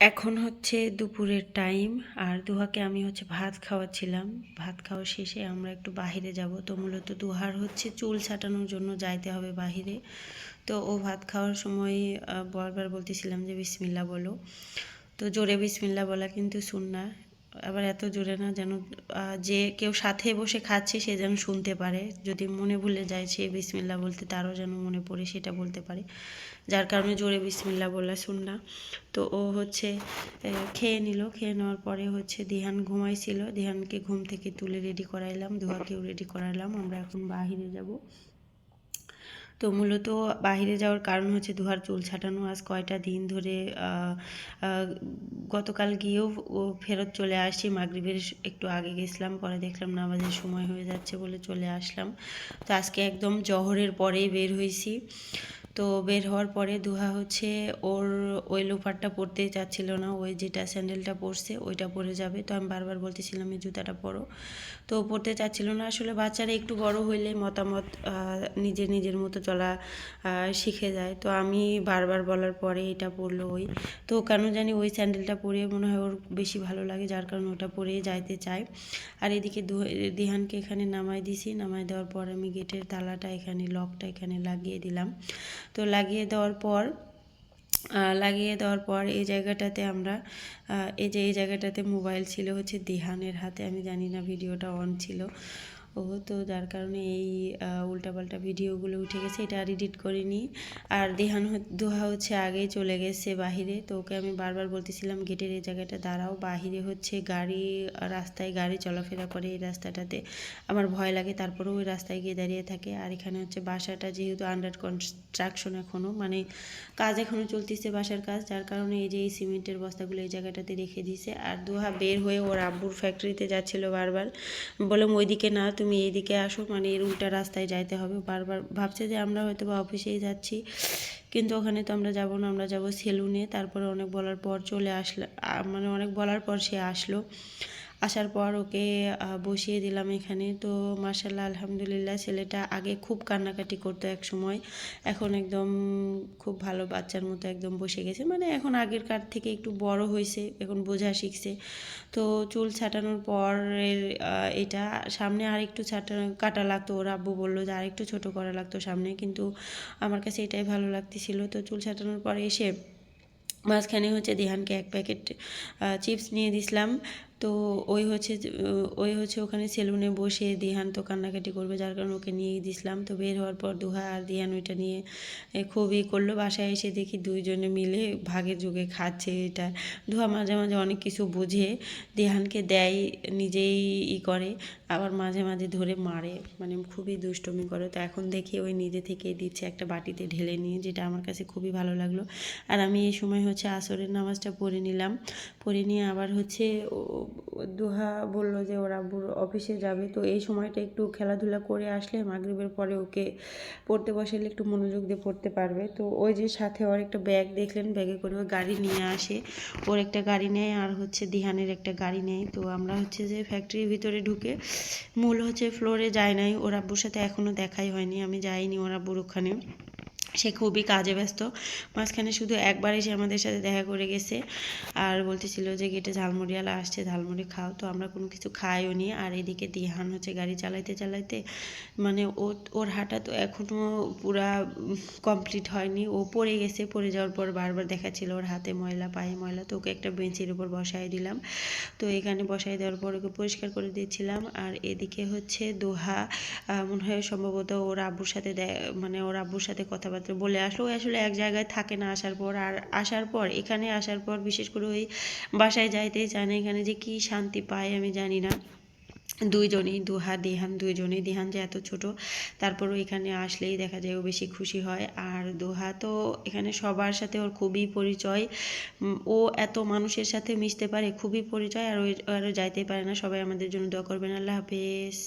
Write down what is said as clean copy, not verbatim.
এখন হচ্ছে দুপুরের টাইম। আর দুহাকে আমি হচ্ছে ভাত খাওয়াচ্ছিলাম। ভাত খাওয়া শেষে আমরা একটু বাহিরে যাব। তো মূলত দুহার হচ্ছে চুল ছাটানোর জন্য যাইতে হবে বাহিরে। তো ও ভাত খাওয়ার সময় বারবার বলতেছিলাম যে বিসমিল্লাহ বলো। তো জোরে বিসমিল্লাহ বলা কিন্তু সুন্নাহ। আবার এত জোরে না যেন যে কেউ সাথে বসে খাচ্ছে সে যেন শুনতে পারে। যদি মনে ভুলে যায় সে বিসমিল্লাহ বলতে, তারও যেন মনে পড়ে সেটা বলতে পারে। যার কারণে জোরে বিসমিল্লাহ বলা সুন্নাহ। তো ও হচ্ছে খেয়ে নিল। খেয়ে নেওয়ার পরে হচ্ছে দিহান ঘুমাইছিল। দিহানকে ঘুম থেকে তুলে রেডি করাইলাম, দুহাকেও রেডি করাইলাম। আমরা এখন বাহিরে যাব। তো মূলত বাহিরে যাওয়ার কারণ হচ্ছে দুহার চুল ছাটানো। আজ কয়টা দিন ধরে গতকাল গিয়েও ও ফেরত চলে আসছি। মাগরিবের একটু আগে গেছিলাম, পরে দেখলাম নামাজের সময় হয়ে যাচ্ছে বলে চলে আসলাম। তো আজকে একদম জহরের পরেই বের হয়েছি। তো বের হওয়ার পরে দুহা হচ্ছে ওর ওই লোফারটা পরতেই চাচ্ছিল না, ওই যেটা স্যান্ডেলটা পরছে ওইটা পরে যাবে। তো আমি বারবার বলতেছিলাম এই জুতাটা পরো, তো পরতে চাচ্ছিল না। আসলে বাচ্চারা একটু বড় হইলে মতামত নিজের নিজের মতো চলা শিখে যায়। তো আমি বারবার বলার পরে এটা পরলো ওই। তো কেন জানি ওই স্যান্ডেলটা পরে মনে হয় ওর বেশি ভালো লাগে, যার কারণে ওটা পরেই যাইতে চায়। আর এদিকে দিহানকে এখানে নামাই দিছি। নামাই দেওয়ার পর আমি গেটের তালাটা এখানে লকটা এখানে লাগিয়ে দিলাম। তো লাগিয়ে দেওয়ার পর এই জায়গাটাতে আমরা এই জায়গাটাতে মোবাইল ছিল হচ্ছে দিহানের হাতে। আমি জানি না ভিডিওটা অন ছিল। তো যার কারণে এই উল্টাপাল্টা ভিডিওগুলো উঠে গেছে, এটা আর এডিট করিনি। আর দুহা হচ্ছে আগেই চলে গেছে বাহিরে। তো ওকে আমি বারবার বলতেছিলাম গেটের এই জায়গাটা দাঁড়াও, বাহিরে হচ্ছে রাস্তায় গাড়ি চলাফেরা করে, এই রাস্তাটাতে আমার ভয় লাগে। তারপরেও ওই রাস্তায় গিয়ে দাঁড়িয়ে থাকে। আর এখানে হচ্ছে বাসাটা যেহেতু আন্ডার কনস্ট্রাকশন, এখনও মানে কাজ এখনও চলতেছে বাসার কাজ, যার কারণে এই যে এই সিমেন্টের বস্তাগুলো এই জায়গাটাতে রেখে দিয়েছে। আর দুহা বের হয়ে ওর আব্বুর ফ্যাক্টরিতে যাচ্ছিল বারবার। বললাম ওইদিকে না, তুমি এইদিকে আসো, মানে এর উল্টা রাস্তায় যাইতে হবে। বারবার ভাবছে যে আমরা হয়তো বা অফিসেই যাচ্ছি, কিন্তু ওখানে তো আমরা যাব না, আমরা যাব সেলুনে। তারপরে অনেক বলার পর চলে আসলো, মানে অনেক বলার পর সে আসলো। আসার পর ওকে বসিয়ে দিলাম এখানে। তো মাশাআল্লাহ আলহামদুলিল্লাহ, ছেলেটা আগে খুব কান্নাকাটি করতো এক সময়, এখন একদম খুব ভালো বাচ্চার মতো একদম বসে গেছে। মানে এখন আগের কার থেকে একটু বড় হয়েছে, এখন বোঝা শিখছে। তো চুল ছাটানোর পর এটা সামনে আর একটু কাটা লাগতো। ওর আব্বু বললো যে আর একটু ছোটো করা লাগতো সামনে, কিন্তু আমার কাছে এটাই ভালো লাগতেছিল। তো চুল ছাটানোর পরে এসে মাঝখানে হচ্ছে দিহানকে এক প্যাকেট চিপস নিয়ে দিছিলাম। তো ওই হচ্ছে ওখানে সেলুনে বসে, দিহান তো কান্নাকাটি করবে, যার কারণে ওকে নিয়েই দিছিলাম। তো বের হওয়ার পর দুহা আর দিহান ওইটা নিয়ে খুবই করলো। বাসায় এসে দেখি দুইজনে মিলে ভাগে যুগে খাচ্ছে এটা। দুহা মাঝে মাঝে অনেক কিছু বুঝে, দিহানকে দেয়, নিজেই করে, আবার মাঝে মাঝে ধরে মারে, মানে খুবই দুষ্টমি করে। তো এখন দেখি ওই নিজে থেকেই দিচ্ছে একটা বাটিতে ঢেলে নিয়ে, যেটা আমার কাছে খুবই ভালো লাগলো। আর আমি এই সময় হচ্ছে আসরের নামাজটা পড়ে নিলাম। পড়ে নিয়ে আবার হচ্ছে দুহা বলল যে ওর আব্বুর অফিসে যাবে। তো এই সময়টা একটু খেলাধুলা করে আসলে মাগরিবের পরে ওকে পড়তে বসালে একটু মনোযোগ দিয়ে পড়তে পারবে। তো ওই যে সাথে ওর একটা ব্যাগ দেখলেন, ব্যাগে করে ও গাড়ি নিয়ে আসে। ওর একটা গাড়ি নেয় আর হচ্ছে দিহানের একটা গাড়ি নেয়। তো আমরা হচ্ছে যে ফ্যাক্টরির ভিতরে ঢুকে মূল হচ্ছে ফ্লোরে যায় নাই। ওর আব্বুর সাথে এখনও দেখাই হয়নি, আমি যাইনি ওর আব্বুর ওখানে। সে খুবই কাজে ব্যস্ত। মাঝখানে শুধু একবার এসে আমাদের সাথে দেখা করে গেছে, আর বলতেছিল যে গেটে ঝালমুড়িওয়ালা আসছে, ঝালমুড়ি খাও। তো আমরা কোনো কিছু খাইও নি। আর এদিকে দিহান হচ্ছে গাড়ি চালাইতে চালাইতে, মানে ওর হাঁটা তো এখনও পুরা কমপ্লিট হয়নি। ও পড়ে গেছে, পড়ে যাওয়ার পর বারবার দেখাচ্ছিল ওর হাতে ময়লা, পায়ে ময়লা। তো ওকে একটা বেঞ্চের উপর বসাই দিলাম। তো এখানে বসাই দেওয়ার পর ওকে পরিষ্কার করে দিচ্ছিলাম। আর এদিকে হচ্ছে দোহা মনে হয় সম্ভবত ওর আব্বুর সাথে মানে ওর আব্বুর সাথে কথাবার্তা বলে আসলো। ওই আসলে এক জায়গায় থাকে না আসার পর। আর এখানে আসার পর বিশেষ করে ওই বাসায় যাইতেই চায় না। এখানে যে কি শান্তি পায় আমি জানি না। দুইজনেই, দুহা দিহান দুইজনেই। দিহান যে এত ছোট, তারপরও এখানে আসলেই দেখা যায় ও বেশি খুশি হয়। আর দোহা তো এখানে সবার সাথে ওর খুবই পরিচয়। ও এত মানুষের সাথে মিশতে পারে, খুবই পরিচয়। আর ওই আরও যাইতে পারে না। সবাই আমাদের জন্য দোয়া করবেন। আল্লাহ হাফেজ।